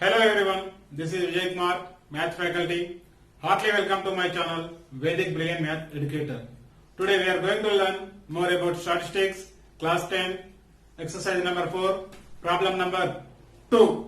Hello everyone, this is Vijay Kumar, Math faculty. Heartily welcome to my channel, Vedic Brilliant Math Educator. Today we are going to learn more about statistics, class 10, exercise number 4, problem number 2.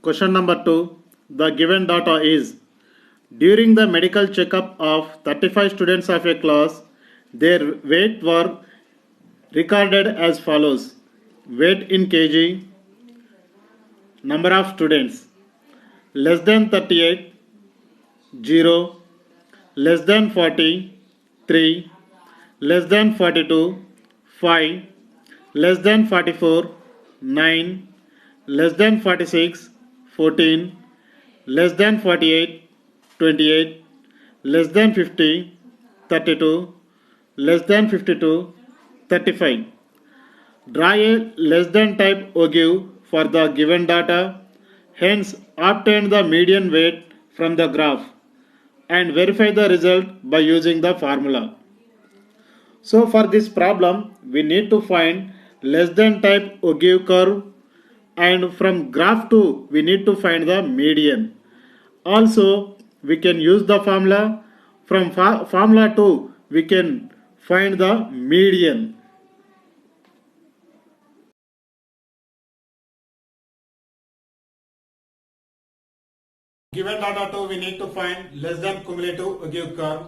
Question number 2. The given data is: during the medical checkup of 35 students of a class, their weight were recorded as follows: weight in kg, number of students less than 38, 0, less than 40, 3, less than 42, 5, less than 44, 9, less than 46, 14, less than 48, 28, less than 50, 32, less than 52, 35. Draw a less than type ogive for the given data, hence obtain the median weight from the graph and verify the result by using the formula. So for this problem, we need to find less than type ogive curve, and from graph 2 we need to find the median. Also we can use the formula. From formula 2 we can find the median. Given data 2, we need to find less than cumulative ogive curve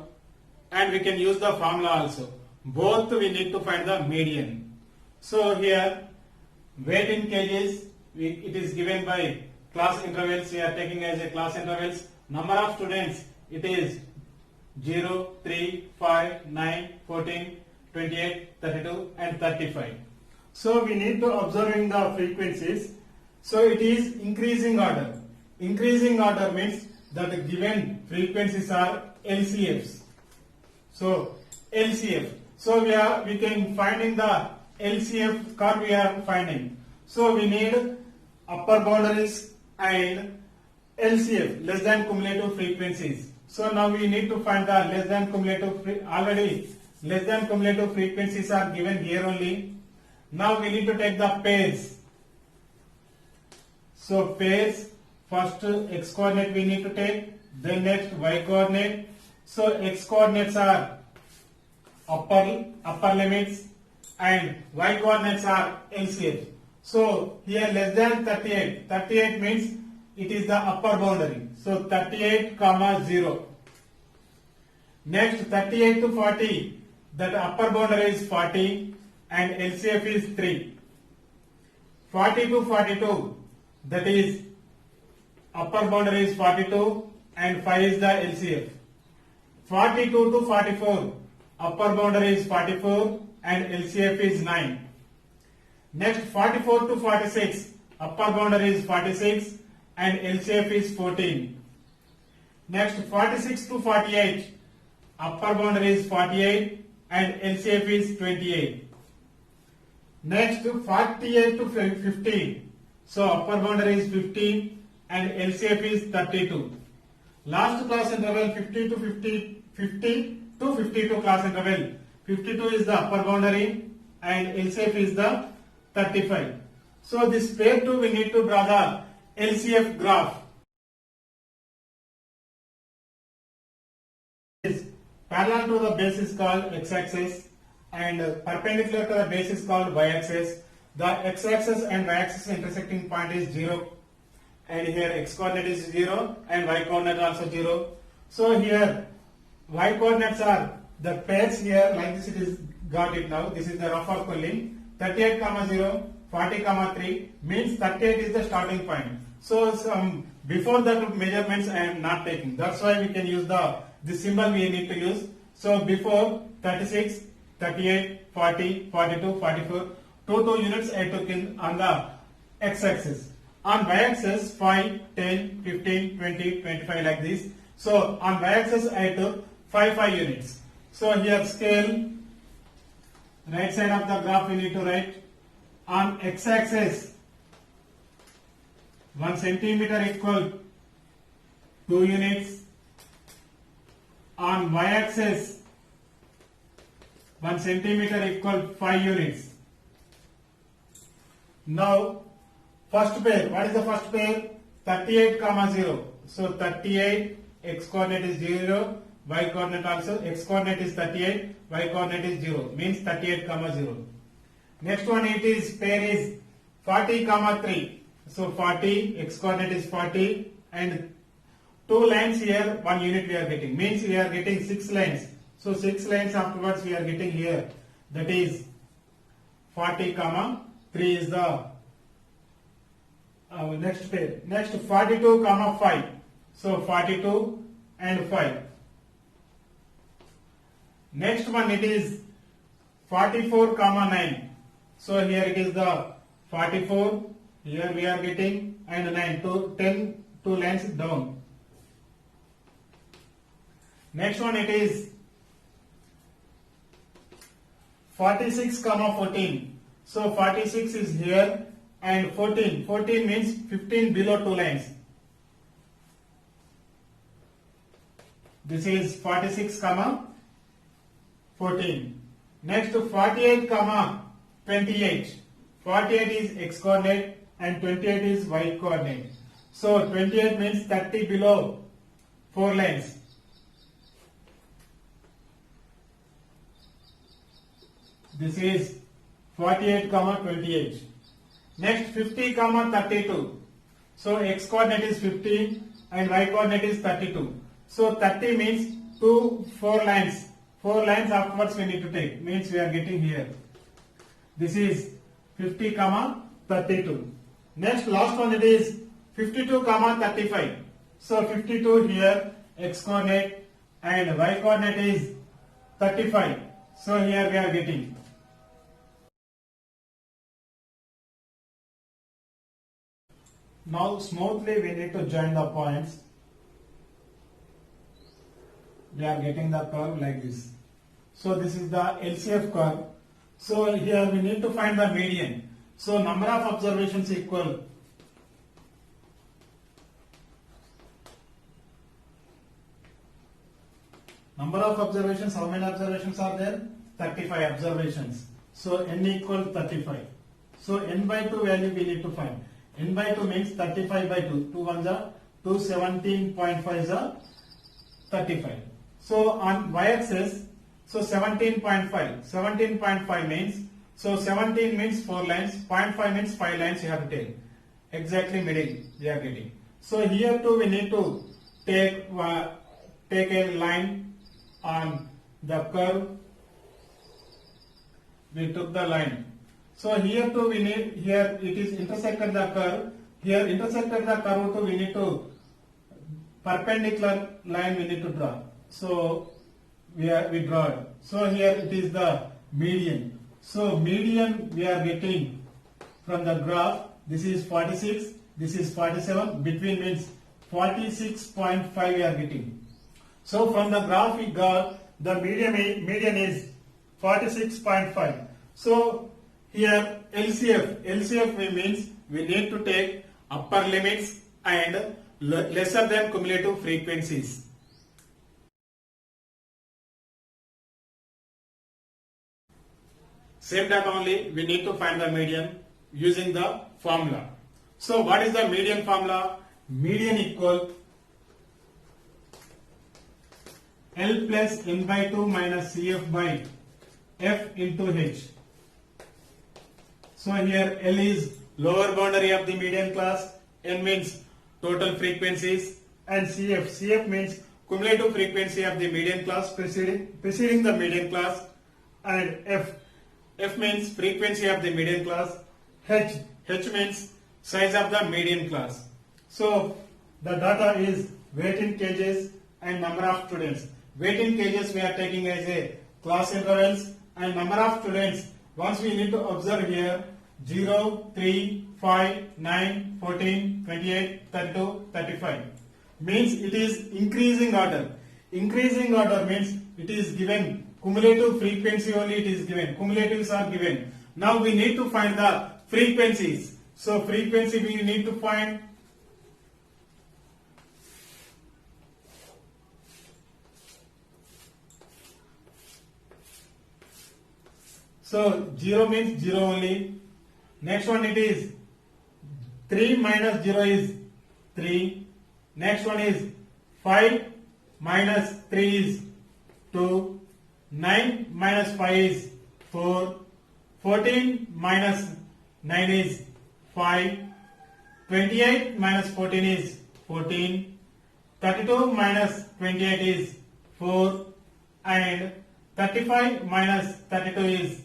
and we can use the formula also. Both we need to find the median. So here weight in kgs, it is given by class intervals. We are taking as a class intervals. Number of students, it is 0, 3, 5, 9, 14, 28, 32 and 35. So we need to observing the frequencies. So it is increasing order. Increasing order means that the given frequencies are LCFs. So LCF. So we can finding the LCF curve we are finding. So we need upper boundaries and LCF, less than cumulative frequencies. So now we need to find the less than cumulative, already less than cumulative frequencies are given here only. Now we need to take the pairs. So pairs, first x coordinate we need to take, then next y coordinate. So x coordinates are upper limits and y coordinates are LCF. So here less than 38. 38 means it is the upper boundary. So 38 comma 0. Next 38 to 40. That upper boundary is 40 and LCF is 3. 40 to 42. That is upper boundary is 42 and 5 is the LCF. 42 to 44. Upper boundary is 44 and LCF is 9. Next 44 to 46. Upper boundary is 46 and LCF is 14. Next 46 to 48. Upper boundary is 48 and LCF is 28. Next 48 to 15. So upper boundary is 15 and LCF is 32. Last class interval 50 to 52 class interval. 52 is the upper boundary and LCF is the 35. So this pair 2 we need to draw the LCF graph. Is parallel to the base is called x-axis and perpendicular to the base is called y-axis. The x-axis and y-axis intersecting point is 0 and here x coordinate is 0 and y coordinate also 0. So here y coordinates are the pairs here like this, it is got it now. This is the rough of pulling 38 comma 0, 40 comma 3 means 38 is the starting point. So before that measurements I am not taking. That's why we can use this symbol we need to use. So before 36, 38, 40, 42, 44, 2 units I took in on the x-axis. On y-axis 5, 10, 15, 20, 25 like this. So on y-axis I took 5 units. So here scale right side of the graph we need to write. On x-axis 1 centimeter equal 2 units. On y-axis 1 centimeter equal 5 units. Now first pair, what is the first pair? 38 comma 0. So 38, x coordinate is 0, y coordinate also, x coordinate is 38, y coordinate is 0, means 38 comma 0. Next one it is pair is 40 comma 3. So 40, x coordinate is 40 and 2 lines here, 1 unit we are getting, means we are getting 6 lines. So 6 lines afterwards we are getting here, that is 40 comma 3 is the next pair. Next 42 comma 5. So 42 and 5. Next one it is 44 comma 9. So here it is the 44. Here we are getting and 9 to 10 2 lines down. Next one it is 46 comma 14. So 46 is here and 14. 14 means 15 below 2 lines. This is 46 comma 14. Next 48 comma 28. 48 is x coordinate and 28 is y coordinate. So 28 means 30 below 4 lines. This is 48 comma 28. Next 50 comma 32. So x coordinate is 50 and y coordinate is 32. So 30 means 4 lines. 4 lines afterwards we need to take. Means we are getting here. This is 50 comma 32. Next last one it is 52 comma 35. So 52 here x coordinate and y coordinate is 35. So here we are getting. Now smoothly we need to join the points. We are getting the curve like this. So this is the LCF curve. So here we need to find the median. So number of observations equal number of observations. How many observations are there? 35 observations. So n equal 35. So n by 2 value we need to find. N by 2 means 35 by 2. 2 1 is 217.5 is 35. So on y-axis, so 17.5. 17.5 means, so 17 means 4 lines, 0.5 means 5 lines you have to take. Exactly middle we are getting. So here too we need to take a line on the curve. We took the line. So here too we need, here it is intersected the curve. Here intersected the curve too we need to perpendicular line we need to draw. So we draw it. So here it is the median. So median we are getting from the graph. This is 46. This is 47. Between means 46.5 we are getting. So from the graph we got the median is 46.5. So here LCF means we need to take upper limits and lesser than cumulative frequencies. Same data only we need to find the median using the formula. So what is the median formula? Median equal L plus n by 2 minus CF by F into H. So here L is lower boundary of the median class, N means total frequencies, and CF means cumulative frequency of the median class preceding the median class, and F means frequency of the median class, H means size of the median class. So the data is weight in kgs and number of students. Weight in kgs we are taking as a class intervals, and number of students once we need to observe here 0, 3, 5, 9, 14, 28, 32, 35. Means it is increasing order. Increasing order means it is given cumulative frequency only it is given. Cumulatives are given. Now we need to find the frequencies. So frequency we need to find. So 0 means 0 only. Next one it is 3 minus 0 is 3. Next one is 5 minus 3 is 2. 9 minus 5 is 4. 14 minus 9 is 5. 28 minus 14 is 14. 32 minus 28 is 4. And 35 minus 32 is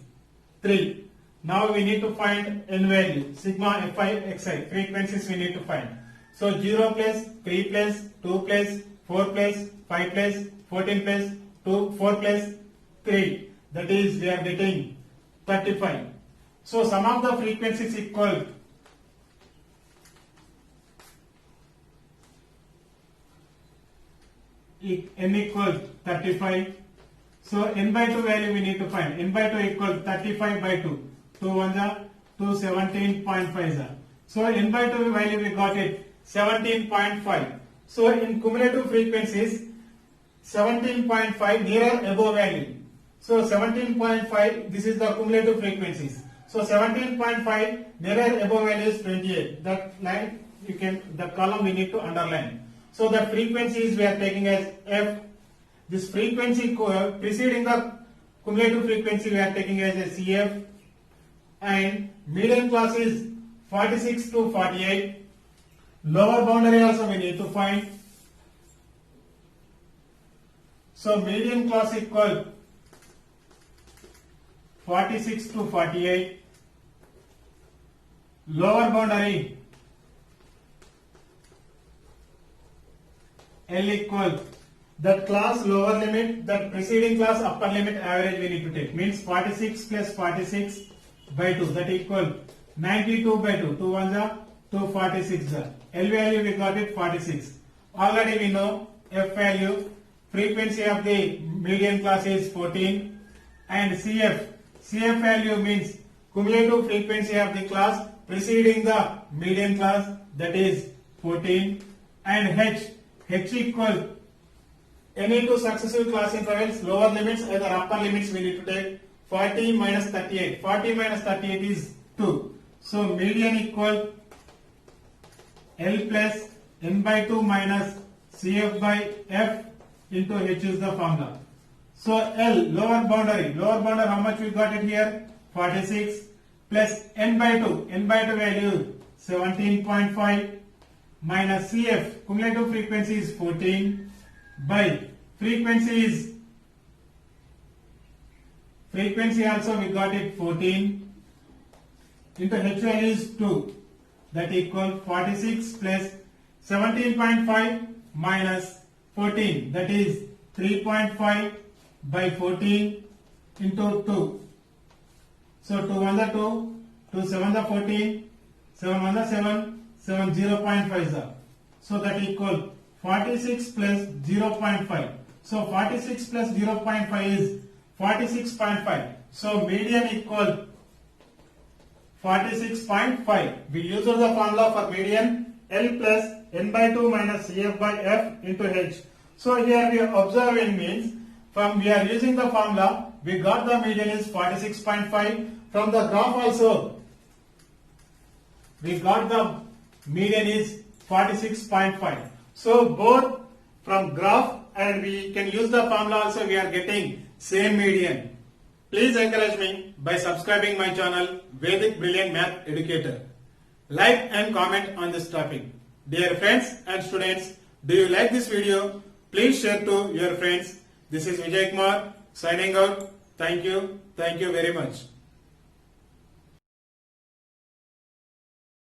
3. Now we need to find n value, sigma fi xi, frequencies we need to find. So 0 plus, 3 plus, 2 plus, 4 plus, 5 plus, 14 plus, 2, 4 plus, 3. That is we are getting 35. So sum of the frequencies equal n equals 35. So n by 2 value we need to find. N by 2 equals 35 by 2. 2 1 are 2 17.5 are. So n by 2 value we got it 17.5. So in cumulative frequencies 17.5 nearer above value. So 17.5 this is the cumulative frequencies. So 17.5 nearer above value is 28. That line you can, that column we need to underline. So the frequencies we are taking as f. This frequency preceding the cumulative frequency we are taking as a CF, and median class is 46 to 48. Lower boundary also we need to find. So median class equal 46 to 48. Lower boundary L equal that class lower limit, that preceding class upper limit average we need to take. Means 46 plus 46 by 2, that equal 92 by 2. 2 1 are 2 46 are. L value we got it 46. Already we know F value. Frequency of the median class is 14. And CF value means cumulative frequency of the class preceding the median class, that is 14. And H equal any two successive class intervals, lower limits either upper limits we need to take. 40 minus 38. 40 minus 38 is 2. So median equal L plus n by 2 minus CF by F into H is the formula. So L, lower boundary how much we got it here? 46 plus n by 2 value 17.5 minus CF, cumulative frequency is 14 by frequency also we got it 14 into H value is 2, that equal 46 plus 17.5 minus 14, that is 3.5 by 14 into 2. So 2 1 are 2, 2 7 are 14, 7 1 are 7, 7 0.5 are. So that equal 46 plus 0.5. So 46 plus 0.5 is 46.5. So median equal 46.5. We use the formula for median L plus n by 2 minus CF by F into H. So here we are observing means from we are using the formula we got the median is 46.5. From the graph also we got the median is 46.5. So both from graph and we can use the formula also we are getting same median. Please encourage me by subscribing my channel Vedic Brilliant Math Educator. Like and comment on this topic. Dear friends and students, do you like this video? Please share to your friends. This is Vijay Kumar signing out. Thank you very much.